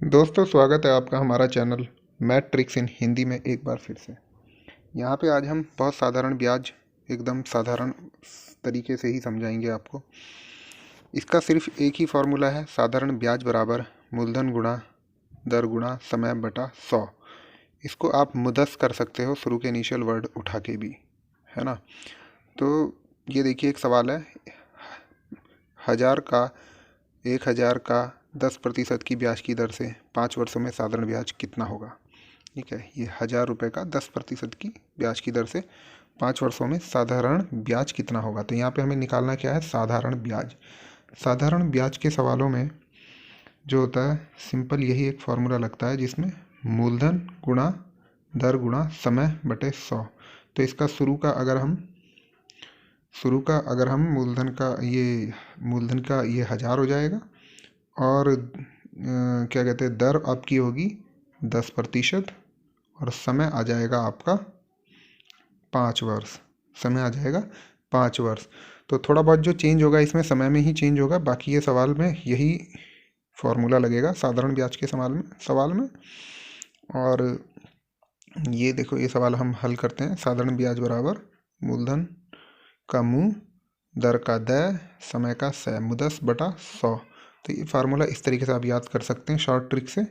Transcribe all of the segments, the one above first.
दोस्तों, स्वागत है आपका हमारा चैनल मैथ ट्रिक्स इन हिंदी में एक बार फिर से। यहाँ पे आज हम बहुत साधारण ब्याज, एकदम साधारण तरीके से ही समझाएंगे आपको। इसका सिर्फ एक ही फार्मूला है, साधारण ब्याज बराबर मूलधन गुणा दर गुणा समय बटा 100। इसको आप मुदस कर सकते हो शुरू के इनिशियल वर्ड उठा के भी, है ना। तो ये देखिए, एक सवाल है, 1000 का 10% की ब्याज की दर से 5 वर्षों में साधारण ब्याज कितना होगा। ठीक है, ये 1000 रुपये का 10% की ब्याज की दर से 5 वर्षों में साधारण ब्याज कितना होगा। तो यहाँ पे हमें निकालना क्या है, साधारण ब्याज। साधारण ब्याज के सवालों में जो होता है, सिंपल यही एक फार्मूला लगता है जिसमें मूलधन गुणा दर गुणा समय बटे 100। तो इसका अगर हम मूलधन का ये 1000 हो जाएगा और क्या कहते हैं, दर आपकी होगी 10% और समय आ जाएगा आपका 5 वर्ष। समय आ जाएगा 5 वर्ष। तो थोड़ा बहुत जो चेंज होगा इसमें समय में ही चेंज होगा, बाकी ये सवाल में यही फॉर्मूला लगेगा साधारण ब्याज के सवाल में। और ये देखो, ये सवाल हम हल करते हैं। साधारण ब्याज बराबर मूलधन का मूल, दर का दै, समय का सै, मुदस बटा 100। तो ये फार्मूला इस तरीके से आप याद कर सकते हैं शॉर्ट ट्रिक से।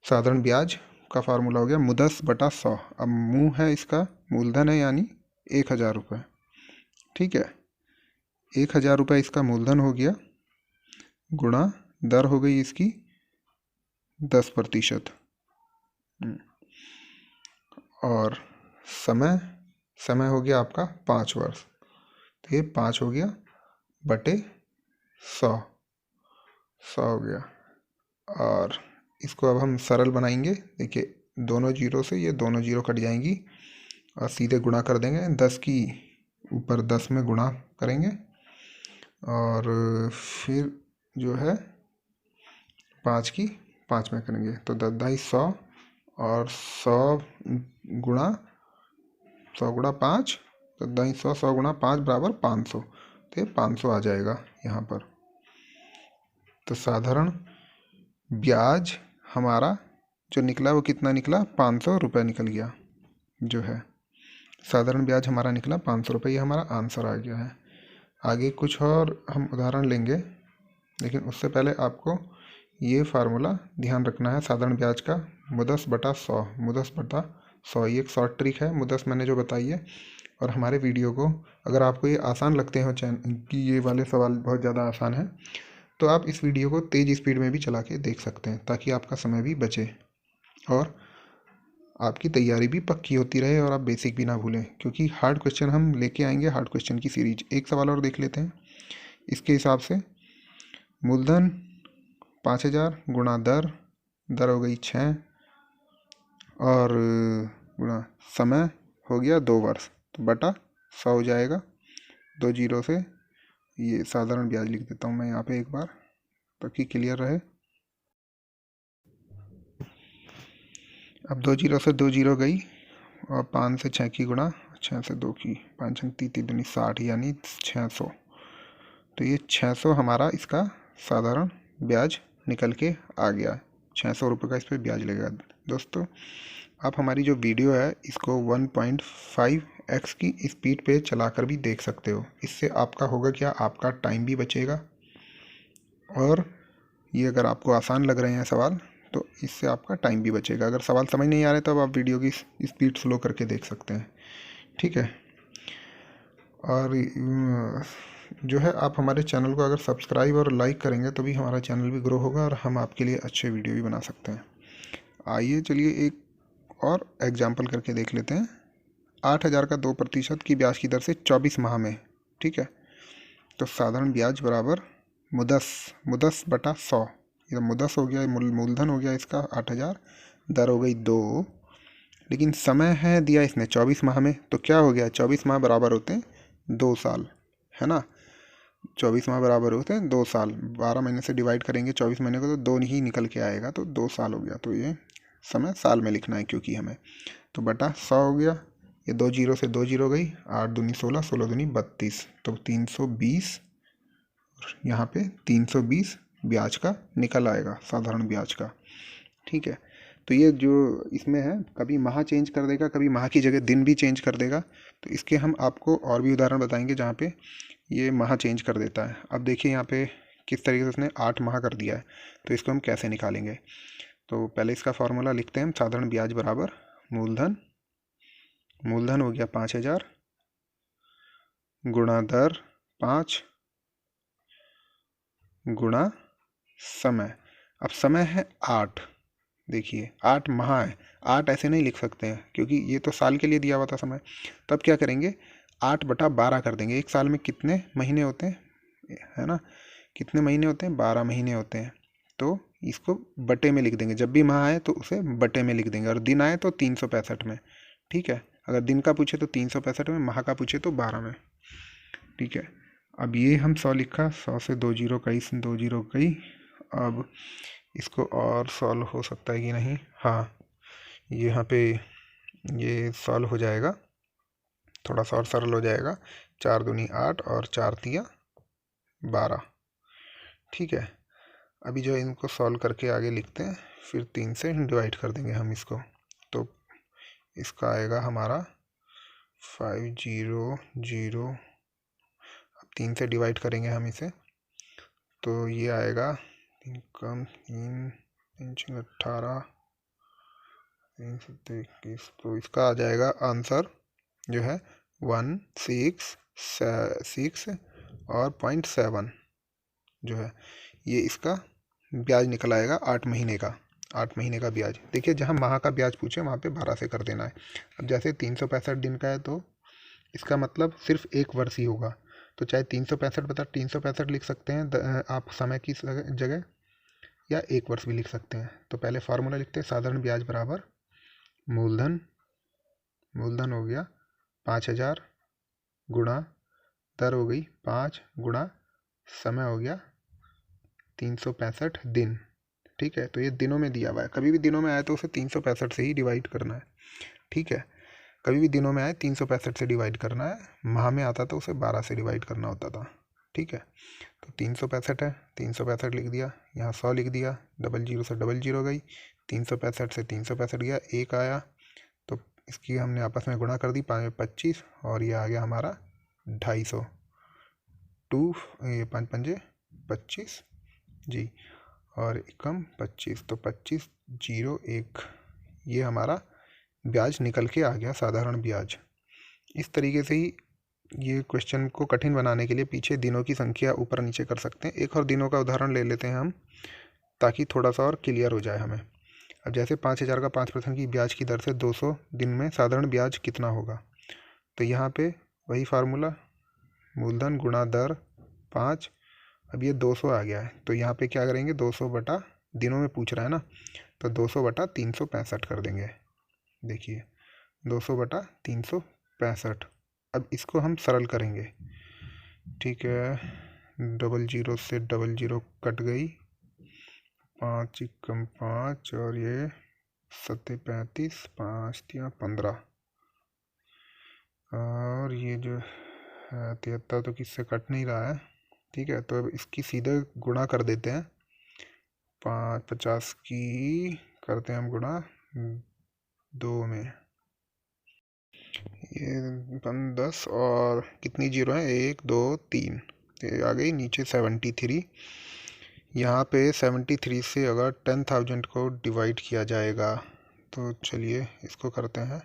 साधारण ब्याज का फार्मूला हो गया मुदस बटा 100। अब मुँह है इसका, मूलधन है यानी 1000 रुपये। ठीक है, 1000 रुपये इसका मूलधन हो गया, गुणा दर हो गई इसकी 10%, और समय हो गया आपका 5 वर्ष। तो ये 5 हो गया बटे 100 हो गया। और इसको अब हम सरल बनाएंगे। देखिए, दोनों जीरो से ये दोनों जीरो कट जाएंगी और सीधे गुणा कर देंगे। 10 की ऊपर 10 में गुणा करेंगे और फिर जो है 5 की 5 में करेंगे। तो 10×100 और 100 गुणा 5, तो 10×100, 100 गुणा 5 बराबर 500। तो ये 500 आ जाएगा यहाँ पर। तो साधारण ब्याज हमारा जो निकला वो कितना निकला, 500 रुपये निकल गया। जो है साधारण ब्याज हमारा निकला 500 रुपये, ये हमारा आंसर आ गया है। आगे कुछ और हम उदाहरण लेंगे, लेकिन उससे पहले आपको ये फार्मूला ध्यान रखना है साधारण ब्याज का, मुदस बटा 100। ये एक शॉर्ट ट्रिक है, मुदस मैंने जो बताई है। और हमारे वीडियो को अगर आपको ये आसान लगते हो कि ये वाले सवाल बहुत ज़्यादा आसान है, तो आप इस वीडियो को तेज़ स्पीड में भी चला के देख सकते हैं, ताकि आपका समय भी बचे और आपकी तैयारी भी पक्की होती रहे और आप बेसिक भी ना भूलें। क्योंकि हार्ड क्वेश्चन हम लेके आएंगे, हार्ड क्वेश्चन की सीरीज। एक सवाल और देख लेते हैं इसके हिसाब से। मूलधन 5000 गुणा दर हो गई 6, और गुणा समय हो गया 2 वर्ष, तो बटा 100 हो जाएगा। 2 जीरो से ये साधारण ब्याज लिख देता हूँ मैं यहाँ पे एक बार, ताकि क्लियर रहे। अब 2 जीरो से 2 जीरो गई और 5 से 6 की गुणा, 6 से 2 की, 5 6 3 दूनी 60, यानी 600। तो ये 600 हमारा इसका साधारण ब्याज निकल के आ गया। 600 रुपये का इस पर ब्याज लगेगा। दोस्तों, आप हमारी जो वीडियो है इसको 1.5x की स्पीड पे चलाकर भी देख सकते हो। इससे आपका होगा क्या, आपका टाइम भी बचेगा, और ये अगर आपको आसान लग रहे हैं सवाल तो इससे आपका टाइम भी बचेगा। अगर सवाल समझ नहीं आ रहे तो अब आप वीडियो की स्पीड स्लो करके देख सकते हैं। ठीक है, और जो है, आप हमारे चैनल को अगर सब्सक्राइब और लाइक करेंगे तो भी हमारा चैनल भी ग्रो होगा और हम आपके लिए अच्छे वीडियो भी बना सकते हैं। आइए चलिए एक और एग्जाम्पल करके देख लेते हैं। 8000 का 2% की ब्याज की दर से 24 माह में। ठीक है, तो साधारण ब्याज बराबर मुदस बटा 100। ये मुदस हो गया, मूलधन हो गया इसका 8000, दर हो गई 2, लेकिन समय है दिया इसने 24 माह में। तो क्या हो गया, 24 माह बराबर होते हैं 2 साल, है ना। 24 माह बराबर होते हैं 2 साल। 12 महीने से डिवाइड करेंगे 24 महीने को तो 2 ही निकल के आएगा, तो 2 साल हो गया। तो ये समय साल में लिखना है क्योंकि हमें, तो बटा 100 हो गया। ये 2 जीरो से 2 जीरो गई, 8 दूनी 16, 16 दूनी 32, तो 320, यहाँ पे 320 ब्याज का निकल आएगा, साधारण ब्याज का। ठीक है, तो ये जो इसमें है, कभी माह चेंज कर देगा, कभी माह की जगह दिन भी चेंज कर देगा। तो इसके हम आपको और भी उदाहरण बताएंगे जहाँ पे ये माह चेंज कर देता है। अब देखिए यहाँ पे किस तरीके से उसने 8 माह कर दिया है, तो इसको हम कैसे निकालेंगे। तो पहले इसका फॉर्मूला लिखते हैं हम, साधारण ब्याज बराबर मूलधन, मूलधन हो गया 5000 गुणा दर 5 गुणा समय। अब समय है 8, देखिए 8 माह है, 8 ऐसे नहीं लिख सकते हैं क्योंकि ये तो साल के लिए दिया हुआ था समय। तब क्या करेंगे, 8/12 कर देंगे। एक साल में कितने महीने होते हैं, है ना, कितने महीने होते हैं, 12 महीने होते हैं। तो इसको बटे में लिख देंगे, जब भी माह आए तो उसे बटे में लिख देंगे, और दिन आए तो 365 में। ठीक है, अगर दिन का पूछे तो 365 में, माह का पूछे तो 12 में। ठीक है, अब ये हम 100 लिखा, 100 से 2 जीरो गई, 2 जीरो गई। अब इसको और सॉल्व हो सकता है कि नहीं, हाँ यहाँ पे ये सॉल्व हो जाएगा, थोड़ा सा और सरल हो जाएगा। 4 दूनी 8 और 4 तिया 12। ठीक है, अभी जो इनको सॉल्व करके आगे लिखते हैं, फिर 3 से डिवाइड कर देंगे हम इसको। तो इसका आएगा हमारा 500। अब 3 से डिवाइड करेंगे हम इसे, तो ये आएगा 3 कम 3 3 18 3 7 21। तो इसका आ जाएगा आंसर जो है 166 और 0.7 जो है, ये इसका ब्याज निकल आएगा 8 महीने का, 8 महीने का ब्याज। देखिए जहाँ माह का ब्याज पूछे वहाँ पे 12 से कर देना है। अब जैसे 365 दिन का है तो इसका मतलब सिर्फ एक वर्ष ही होगा, तो चाहे 365/365 लिख सकते हैं आप समय की जगह, या एक वर्ष भी लिख सकते हैं। तो पहले फार्मूला लिखते हैं, साधारण ब्याज बराबर मूलधन, मूलधन हो गया 5000 गुणा दर हो गई 5 गुणा समय हो गया 365 दिन। ठीक है, तो ये दिनों में दिया हुआ है, कभी भी दिनों में आए तो उसे 365 से ही डिवाइड करना है। ठीक है, कभी भी दिनों में आए 365 से डिवाइड करना है, माह में आता तो उसे 12 से डिवाइड करना होता था। ठीक है, तो 365 है, 365 लिख दिया, यहाँ 100 लिख दिया, 00 से 00 गई, 365 से 365 गया, 1 आया, तो इसकी हमने आपस में गुणा कर दी, 5×25, और ये आ गया हमारा 250। 5 पंजे 25 जी, और एकम 25, तो 2501 ये हमारा ब्याज निकल के आ गया, साधारण ब्याज। इस तरीके से ही ये क्वेश्चन को कठिन बनाने के लिए पीछे दिनों की संख्या ऊपर नीचे कर सकते हैं। एक और दिनों का उदाहरण ले लेते हैं हम, ताकि थोड़ा सा और क्लियर हो जाए हमें। अब जैसे 5000 का 5% की ब्याज की दर से 200 दिन में साधारण ब्याज कितना होगा, तो यहाँ पे वही फार्मूला, मूलधन गुणा दर 5। अब ये 200 आ गया है, तो यहाँ पे क्या करेंगे, 200 बटा, दिनों में पूछ रहा है ना, तो 200 बटा 365 कर देंगे। देखिए 200 बटा 365। अब इसको हम सरल करेंगे। ठीक है, 00 से 00 कट गई, 5 कम 5, और ये 7 35, 5 3 15, और ये जो है 73 तो किससे कट नहीं रहा है। ठीक है, तो अब इसकी सीधे गुणा कर देते हैं, 50 की करते हैं हम गुणा 2 में, ये 10 और कितनी जीरो है, 1 2 3, ये आ गई नीचे 73। यहाँ पे 73 से अगर 10,000 को डिवाइड किया जाएगा, तो चलिए इसको करते हैं।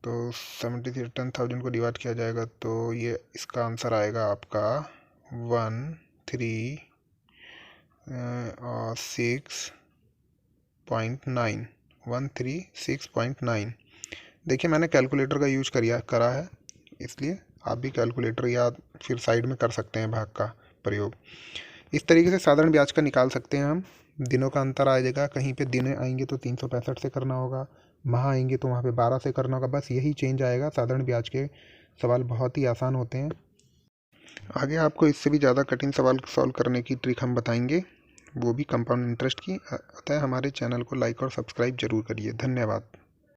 तो 73 10,000 को डिवाइड किया जाएगा तो ये इसका आंसर आएगा आपका 136.9 देखिए मैंने कैलकुलेटर का यूज करा है, इसलिए आप भी कैलकुलेटर या फिर साइड में कर सकते हैं भाग का प्रयोग। इस तरीके से साधारण ब्याज का निकाल सकते हैं हम। दिनों का अंतर आ जाएगा, कहीं पे दिन आएंगे तो 365 से करना होगा, माह आएंगे तो वहाँ पे 12 से करना होगा, बस यही चेंज आएगा। साधारण ब्याज के सवाल बहुत ही आसान होते हैं। आगे आपको इससे भी ज़्यादा कठिन सवाल सॉल्व करने की ट्रिक हम बताएंगे, वो भी कंपाउंड इंटरेस्ट की। अतः हमारे चैनल को लाइक और सब्सक्राइब जरूर करिए। धन्यवाद।